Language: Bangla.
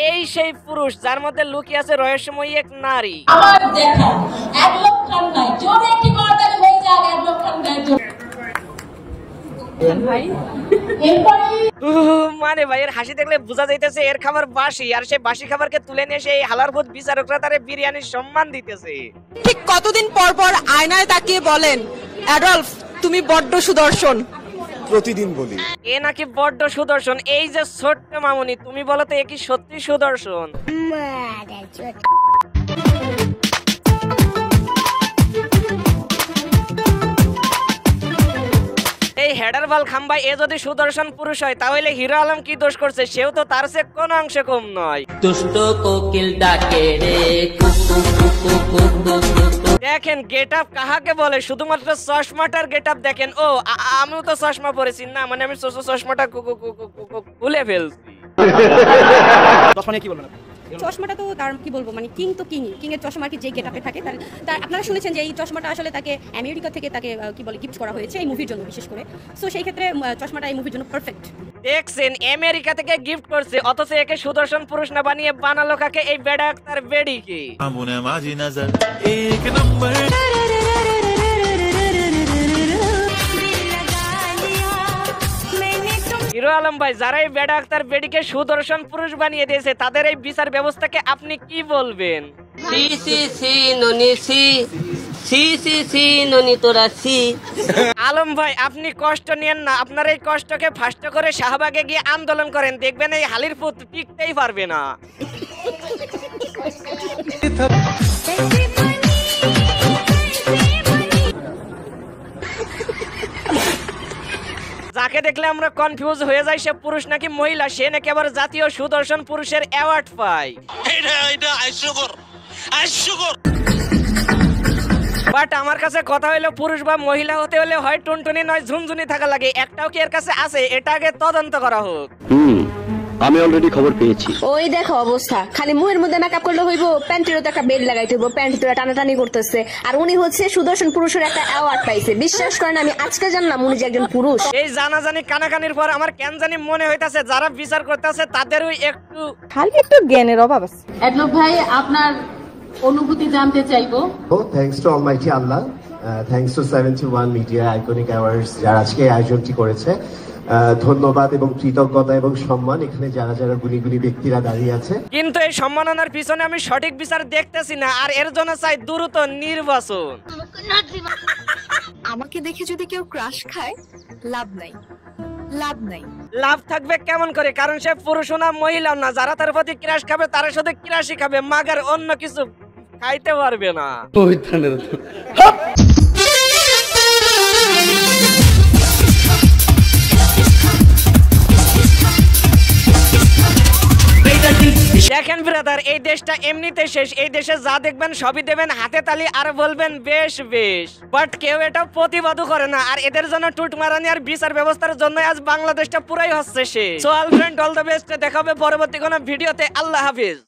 এই সেই পুরুষ যার মধ্যে লুকিয়ে আছে রহস্যময়ী এক নারী। আমার দেখা এক লক্ষ নাই জোরে কি করতে হয়ে যায় এক লক্ষ নাই ভাই মানে ভাই এর হাসি দেখলে বোঝা যাইতেছে এর খাবার বাসি, আর সেই বাসি খাবারকে তুলে নিয়ে সেই হালারভূত বিচারকরা তারে বিরিয়ানির সম্মান দিতেছে। ঠিক কতদিন পর পর আয়নায় তাকিয়ে বলেন, অ্যাডলফ তুমি বড্ড সুদর্শন? প্রতিদিন বলি। এ নাকি বড্ড সুদর্শন। এই যে ছোট্ট মামুনি, তুমি বলো তো এ কি সত্যি সুদর্শন? এই হেডার বাল খাম্বা এ যদি সুদর্শন পুরুষ হয় তাহলে হিরো আলম কি দোষ করছে? সেও তো তার চেয়ে কোন অংশে কম নয়। দুষ্ট কোকিল ডাকে রে দেখেন গেট আপ কাহাকে বলে, শুধুমাত্র চশমাটার গেট আপ দেখেন। ও আমিও তো চশমা পরেছি না, মানে আমি চশমাটা খুলে ফেলছি। চশমা কি বলবেন? চশমাটা তো তার কি বলবো, মানে কিং তো কিং এর চশমা কি যে গেটআপে থাকে তার আপনারা শুনেছেন যে এই চশমাটা আসলে তাকে আমেরিকা থেকে তাকে কি বলে গিফট করা হয়েছে এই মুভির জন্য বিশেষ করে। সো সেই ক্ষেত্রে চশমাটা এই মুভির জন্য পারফেক্ট। দেখছেন আমেরিকা থেকে গিফট করছে, অথচ একে সুদর্শন পুরুষ না বানিয়ে বানালো কাকে? এই বেডা আক্তার বেডিকে। হিরো আলম ভাই, যারা এই বেডা আক্তার বেডিকে সুদর্শন পুরুষ বানিয়ে দিয়েছে তাদের এই বিচার ব্যবস্থাকে আপনি কি বলবেন? সি সি সি ননি সি সি সি সি ননি তোরা সি। আলম ভাই আপনি কষ্ট নিয়েন না, আপনার এই কষ্টকে ফাস্ট করে শাহবাগে গিয়ে আন্দোলন করেন, দেখবেন এই হালির পুত টিকতেই পারবে না। যাকে দেখলে আমরা কনফিউজ হয়ে যাই সে পুরুষ নাকি মহিলা, সে নাকি আবার জাতীয় সুদর্শন পুরুষের অ্যাওয়ার্ড পায়। বাট আমার কাছে কথা হইলো পুরুষ বা মহিলা হতে হলে হয় টুনটুনি নয় ঝুনঝুনি থাকা লাগে। একটাও কি এর কাছে আছে? এটা আগে তদন্ত করা হোক। আমি অলরেডি খবর পেয়েছি। ওই দেখো অবস্থা, খালি মুহের মধ্যে মেকআপ করলে হইব, প্যান্টেরও তো একটা বেল্ট লাগাইতে হইব, প্যান্ট তোরা টানাটানি করতেছে, আর উনি হচ্ছে সুদর্শন পুরুষের একটা অ্যাওয়ার্ড পাইছে। বিশ্বাস করেন আমি আজকে জানলাম উনি যে একজন পুরুষ। এই জানাজানি কানাকানির পর আমার কেন জানি মনে হইতাছে যারা বিচার করতেছে তাদেরও একটু খালি একটু জ্ঞানের অভাব আছে। অ্যাডলফ ভাই আপনার অনুভূতি জানতে চাইবো। Thanks to Almighty Allah, thanks to 71 media iconic awards যারা আজকে আয়োজনটি করেছে। ধন্যবাদ এবং কৃতজ্ঞতা এবং সম্মান এখানে যারা যারা গুণী গুণী ব্যক্তিরা দাঁড়িয়ে আছে। কিন্তু এই সম্মাননার পিছনে আমি সঠিক বিচার দেখতেছি না, আর এর জন্য চাই দ্রুত নির্বাচন। আমাকে দেখে যদি কেউ ক্রাশ খায় লাভ নাই, লাভ নাই। লাভ থাকবে কেমন করে? কারণ সে পুরুষ না মহিলা না, যারা তার প্রতি ক্রাশ খাবে তারা শুধু ক্রাশই খাবে, মাগার অন্য কিছু খাইতে পারবে না। দেখেন ব্রাদার, এই দেশটা এমনিতে শেষ। এই দেশে যা দেখবেন সবই দেবেন হাতে তালি আর বলবেন বেশ বেশ, বাট কেউ এটা প্রতিবাদও করে না। আর এদের জন্য টুটমারানি আর বিচার ব্যবস্থার জন্য আজ বাংলাদেশটা পুরাই হচ্ছে শেষ। So all friend, all the best. দেখা হবে পরবর্তী কোনো ভিডিওতে। আল্লাহ হাফিজ।